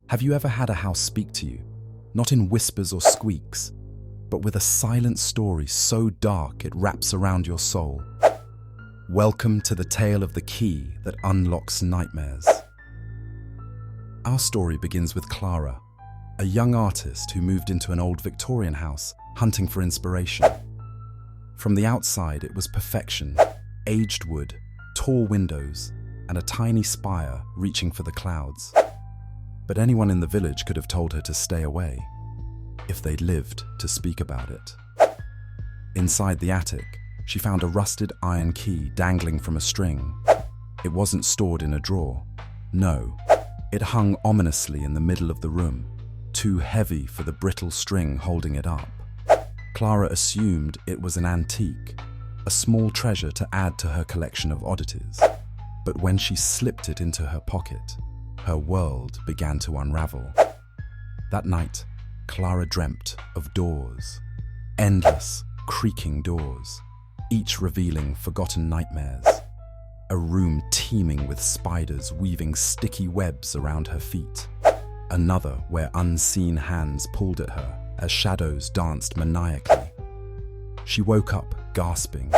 Have you ever had a house speak to you? Not in whispers or squeaks, but with a silent story so dark it wraps around your soul. Welcome to the tale of the key that unlocks nightmares. Our story begins with Clara, a young artist who moved into an old Victorian house hunting for inspiration. From the outside, it was perfection: aged wood, tall windows, and a tiny spire reaching for the clouds. But anyone in the village could have told her to stay away, if they'd lived to speak about it. Inside the attic, she found a rusted iron key dangling from a string. It wasn't stored in a drawer. No, it hung ominously in the middle of the room, too heavy for the brittle string holding it up. Clara assumed it was an antique, a small treasure to add to her collection of oddities. But when she slipped it into her pocket, her world began to unravel. That night, Clara dreamt of doors, endless, creaking doors, each revealing forgotten nightmares. A room teeming with spiders weaving sticky webs around her feet. Another where unseen hands pulled at her as shadows danced maniacally. She woke up gasping,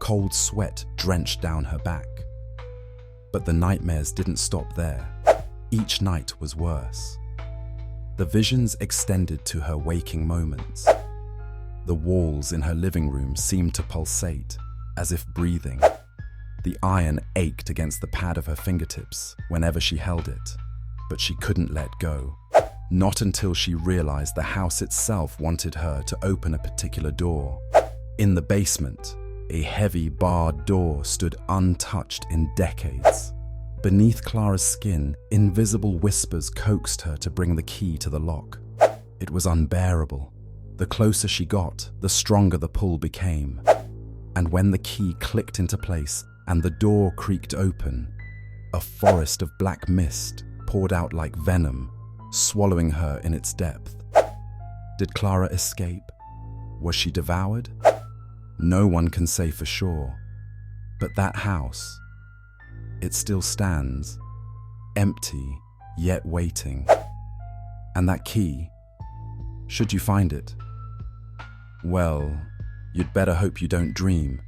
cold sweat drenched down her back. But the nightmares didn't stop there. Each night was worse. The visions extended to her waking moments. The walls in her living room seemed to pulsate, as if breathing. The iron ached against the pad of her fingertips whenever she held it, but she couldn't let go. Not until she realized the house itself wanted her to open a particular door. In the basement, a heavy barred door stood untouched in decades. Beneath Clara's skin, invisible whispers coaxed her to bring the key to the lock. It was unbearable. The closer she got, the stronger the pull became. And when the key clicked into place and the door creaked open, a forest of black mist poured out like venom, swallowing her in its depth. Did Clara escape? Was she devoured? No one can say for sure. But that house, it still stands, empty yet waiting. And that key, should you find it, well, you'd better hope you don't dream